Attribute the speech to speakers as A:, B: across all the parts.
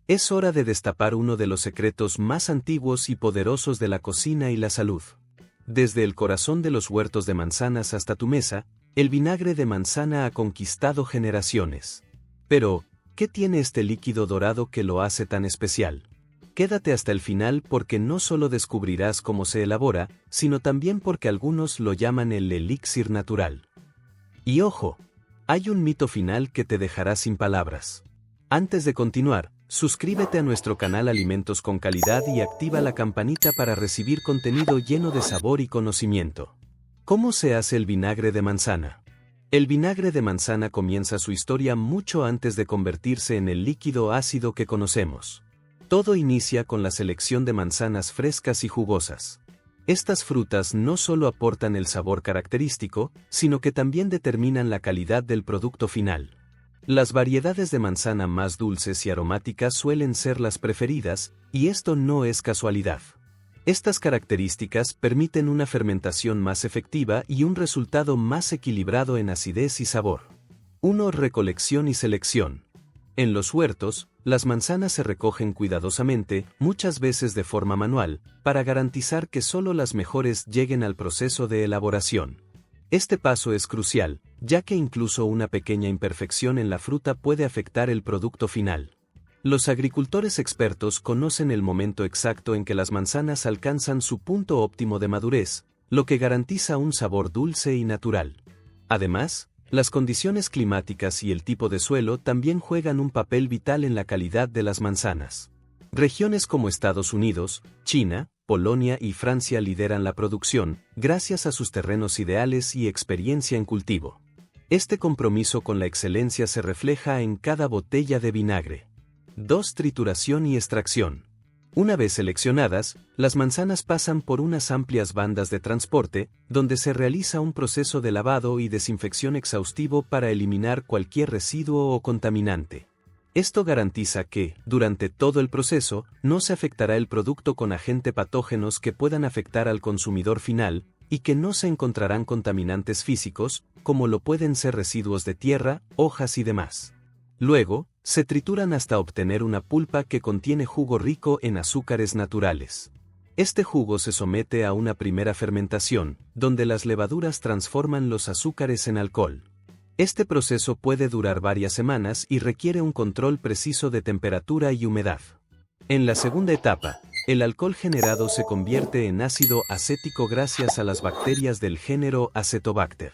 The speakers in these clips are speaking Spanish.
A: Es hora de destapar uno de los secretos más antiguos y poderosos de la cocina y la salud. Desde el corazón de los huertos de manzanas hasta tu mesa, el vinagre de manzana ha conquistado generaciones. Pero, ¿qué tiene este líquido dorado que lo hace tan especial? Quédate hasta el final porque no solo descubrirás cómo se elabora, sino también porque algunos lo llaman el elixir natural. Y ojo, hay un mito final que te dejará sin palabras. Antes de continuar, suscríbete a nuestro canal Alimentos con Calidad y activa la campanita para recibir contenido lleno de sabor y conocimiento. ¿Cómo se hace el vinagre de manzana? El vinagre de manzana comienza su historia mucho antes de convertirse en el líquido ácido que conocemos. Todo inicia con la selección de manzanas frescas y jugosas. Estas frutas no solo aportan el sabor característico, sino que también determinan la calidad del producto final. Las variedades de manzana más dulces y aromáticas suelen ser las preferidas, y esto no es casualidad. Estas características permiten una fermentación más efectiva y un resultado más equilibrado en acidez y sabor. 1. Recolección y selección. En los huertos, las manzanas se recogen cuidadosamente, muchas veces de forma manual, para garantizar que solo las mejores lleguen al proceso de elaboración. Este paso es crucial, ya que incluso una pequeña imperfección en la fruta puede afectar el producto final. Los agricultores expertos conocen el momento exacto en que las manzanas alcanzan su punto óptimo de madurez, lo que garantiza un sabor dulce y natural. Además, las condiciones climáticas y el tipo de suelo también juegan un papel vital en la calidad de las manzanas. Regiones como Estados Unidos, China, Polonia y Francia lideran la producción, gracias a sus terrenos ideales y experiencia en cultivo. Este compromiso con la excelencia se refleja en cada botella de vinagre. 2. Trituración y extracción. Una vez seleccionadas, las manzanas pasan por unas amplias bandas de transporte, donde se realiza un proceso de lavado y desinfección exhaustivo para eliminar cualquier residuo o contaminante. Esto garantiza que, durante todo el proceso, no se afectará el producto con agentes patógenos que puedan afectar al consumidor final, y que no se encontrarán contaminantes físicos, como lo pueden ser residuos de tierra, hojas y demás. Luego, se trituran hasta obtener una pulpa que contiene jugo rico en azúcares naturales. Este jugo se somete a una primera fermentación, donde las levaduras transforman los azúcares en alcohol. Este proceso puede durar varias semanas y requiere un control preciso de temperatura y humedad. En la segunda etapa, el alcohol generado se convierte en ácido acético gracias a las bacterias del género Acetobacter.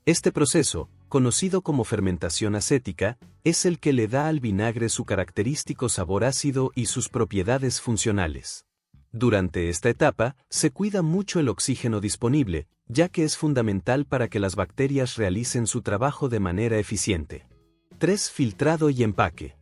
A: Este proceso, conocido como fermentación acética, es el que le da al vinagre su característico sabor ácido y sus propiedades funcionales. Durante esta etapa, se cuida mucho el oxígeno disponible, ya que es fundamental para que las bacterias realicen su trabajo de manera eficiente. 3. Filtrado y empaque.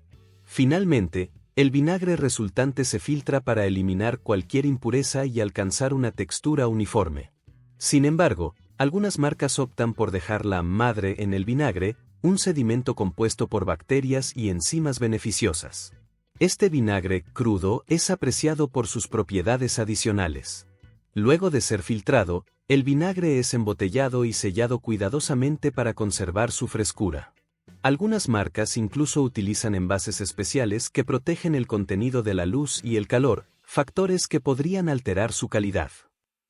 A: Finalmente, el vinagre resultante se filtra para eliminar cualquier impureza y alcanzar una textura uniforme. Sin embargo, algunas marcas optan por dejar la madre en el vinagre, un sedimento compuesto por bacterias y enzimas beneficiosas. Este vinagre crudo es apreciado por sus propiedades adicionales. Luego de ser filtrado, el vinagre es embotellado y sellado cuidadosamente para conservar su frescura. Algunas marcas incluso utilizan envases especiales que protegen el contenido de la luz y el calor, factores que podrían alterar su calidad.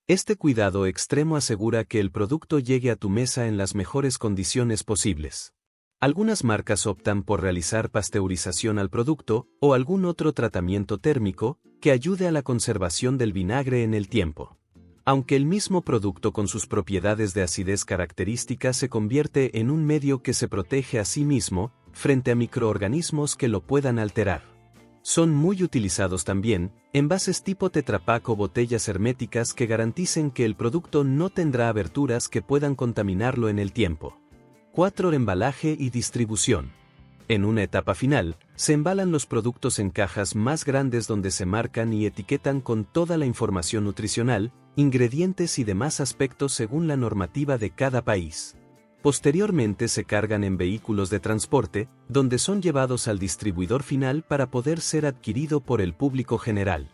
A: Este cuidado extremo asegura que el producto llegue a tu mesa en las mejores condiciones posibles. Algunas marcas optan por realizar pasteurización al producto o algún otro tratamiento térmico que ayude a la conservación del vinagre en el tiempo. Aunque el mismo producto con sus propiedades de acidez características se convierte en un medio que se protege a sí mismo frente a microorganismos que lo puedan alterar. Son muy utilizados también envases tipo Tetra Pak o botellas herméticas que garanticen que el producto no tendrá aberturas que puedan contaminarlo en el tiempo. 4. Embalaje y distribución. En una etapa final, se embalan los productos en cajas más grandes donde se marcan y etiquetan con toda la información nutricional, ingredientes y demás aspectos según la normativa de cada país. Posteriormente se cargan en vehículos de transporte, donde son llevados al distribuidor final para poder ser adquirido por el público general.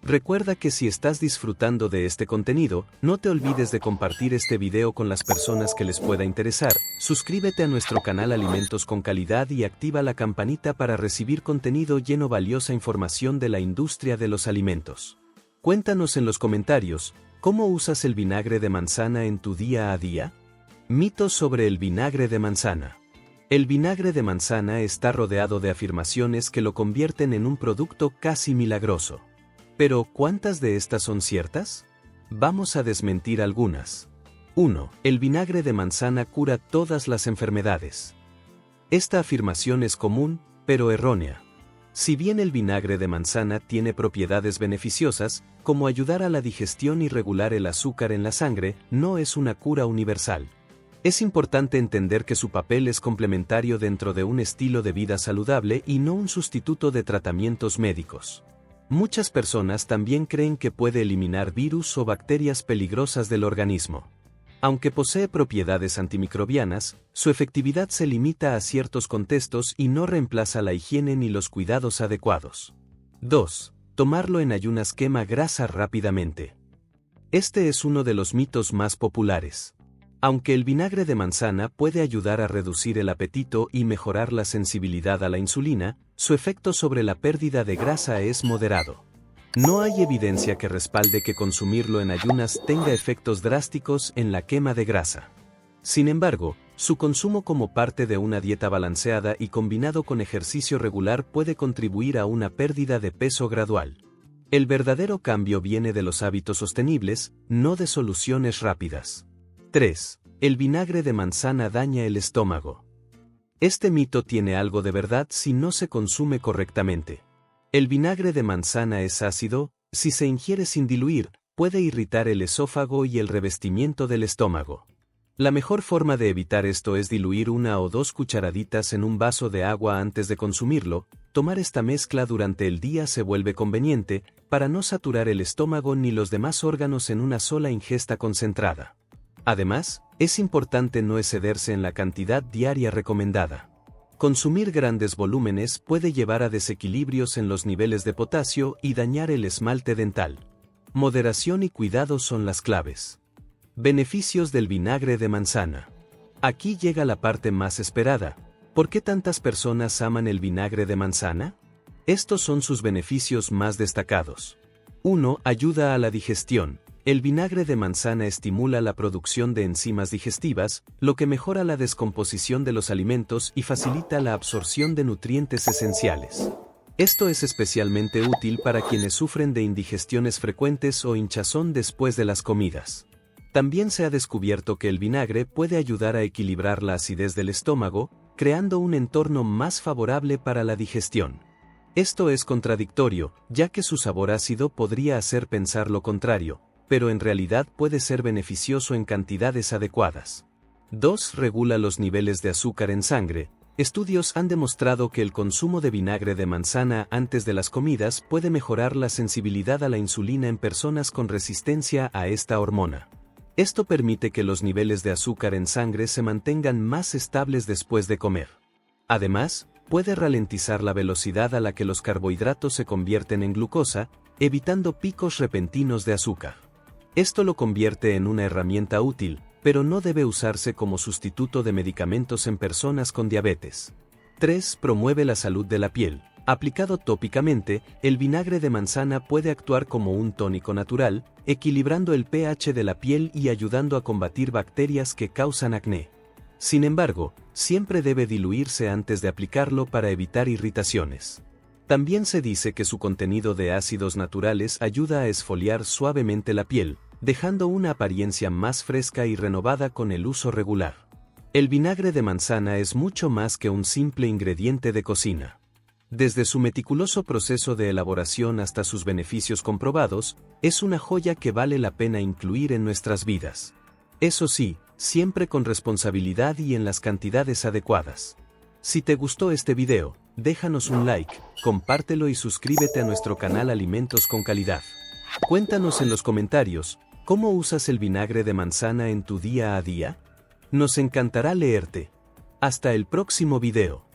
A: Recuerda que si estás disfrutando de este contenido, no te olvides de compartir este video con las personas que les pueda interesar, suscríbete a nuestro canal Alimentos con Calidad y activa la campanita para recibir contenido lleno de valiosa información de la industria de los alimentos. Cuéntanos en los comentarios, ¿cómo usas el vinagre de manzana en tu día a día? Mitos sobre el vinagre de manzana. El vinagre de manzana está rodeado de afirmaciones que lo convierten en un producto casi milagroso. Pero, ¿cuántas de estas son ciertas? Vamos a desmentir algunas. 1. El vinagre de manzana cura todas las enfermedades. Esta afirmación es común, pero errónea. Si bien el vinagre de manzana tiene propiedades beneficiosas, como ayudar a la digestión y regular el azúcar en la sangre, no es una cura universal. Es importante entender que su papel es complementario dentro de un estilo de vida saludable y no un sustituto de tratamientos médicos. Muchas personas también creen que puede eliminar virus o bacterias peligrosas del organismo. Aunque posee propiedades antimicrobianas, su efectividad se limita a ciertos contextos y no reemplaza la higiene ni los cuidados adecuados. 2. Tomarlo en ayunas quema grasa rápidamente. Este es uno de los mitos más populares. Aunque el vinagre de manzana puede ayudar a reducir el apetito y mejorar la sensibilidad a la insulina, su efecto sobre la pérdida de grasa es moderado. No hay evidencia que respalde que consumirlo en ayunas tenga efectos drásticos en la quema de grasa. Sin embargo, su consumo como parte de una dieta balanceada y combinado con ejercicio regular puede contribuir a una pérdida de peso gradual. El verdadero cambio viene de los hábitos sostenibles, no de soluciones rápidas. 3. El vinagre de manzana daña el estómago. Este mito tiene algo de verdad si no se consume correctamente. El vinagre de manzana es ácido, si se ingiere sin diluir, puede irritar el esófago y el revestimiento del estómago. La mejor forma de evitar esto es diluir 1 o 2 cucharaditas en un vaso de agua antes de consumirlo. Tomar esta mezcla durante el día se vuelve conveniente, para no saturar el estómago ni los demás órganos en una sola ingesta concentrada. Además, es importante no excederse en la cantidad diaria recomendada. Consumir grandes volúmenes puede llevar a desequilibrios en los niveles de potasio y dañar el esmalte dental. Moderación y cuidado son las claves. Beneficios del vinagre de manzana. Aquí llega la parte más esperada. ¿Por qué tantas personas aman el vinagre de manzana? Estos son sus beneficios más destacados. 1. Ayuda a la digestión. El vinagre de manzana estimula la producción de enzimas digestivas, lo que mejora la descomposición de los alimentos y facilita la absorción de nutrientes esenciales. Esto es especialmente útil para quienes sufren de indigestiones frecuentes o hinchazón después de las comidas. También se ha descubierto que el vinagre puede ayudar a equilibrar la acidez del estómago, creando un entorno más favorable para la digestión. Esto es contradictorio, ya que su sabor ácido podría hacer pensar lo contrario, pero en realidad puede ser beneficioso en cantidades adecuadas. 2. Regula los niveles de azúcar en sangre. Estudios han demostrado que el consumo de vinagre de manzana antes de las comidas puede mejorar la sensibilidad a la insulina en personas con resistencia a esta hormona. Esto permite que los niveles de azúcar en sangre se mantengan más estables después de comer. Además, puede ralentizar la velocidad a la que los carbohidratos se convierten en glucosa, evitando picos repentinos de azúcar. Esto lo convierte en una herramienta útil, pero no debe usarse como sustituto de medicamentos en personas con diabetes. 3. Promueve la salud de la piel. Aplicado tópicamente, el vinagre de manzana puede actuar como un tónico natural, equilibrando el pH de la piel y ayudando a combatir bacterias que causan acné. Sin embargo, siempre debe diluirse antes de aplicarlo para evitar irritaciones. También se dice que su contenido de ácidos naturales ayuda a esfoliar suavemente la piel, dejando una apariencia más fresca y renovada con el uso regular. El vinagre de manzana es mucho más que un simple ingrediente de cocina. Desde su meticuloso proceso de elaboración hasta sus beneficios comprobados, es una joya que vale la pena incluir en nuestras vidas. Eso sí, siempre con responsabilidad y en las cantidades adecuadas. Si te gustó este video, déjanos un like, compártelo y suscríbete a nuestro canal Alimentos con Calidad. Cuéntanos en los comentarios, ¿cómo usas el vinagre de manzana en tu día a día? Nos encantará leerte. Hasta el próximo video.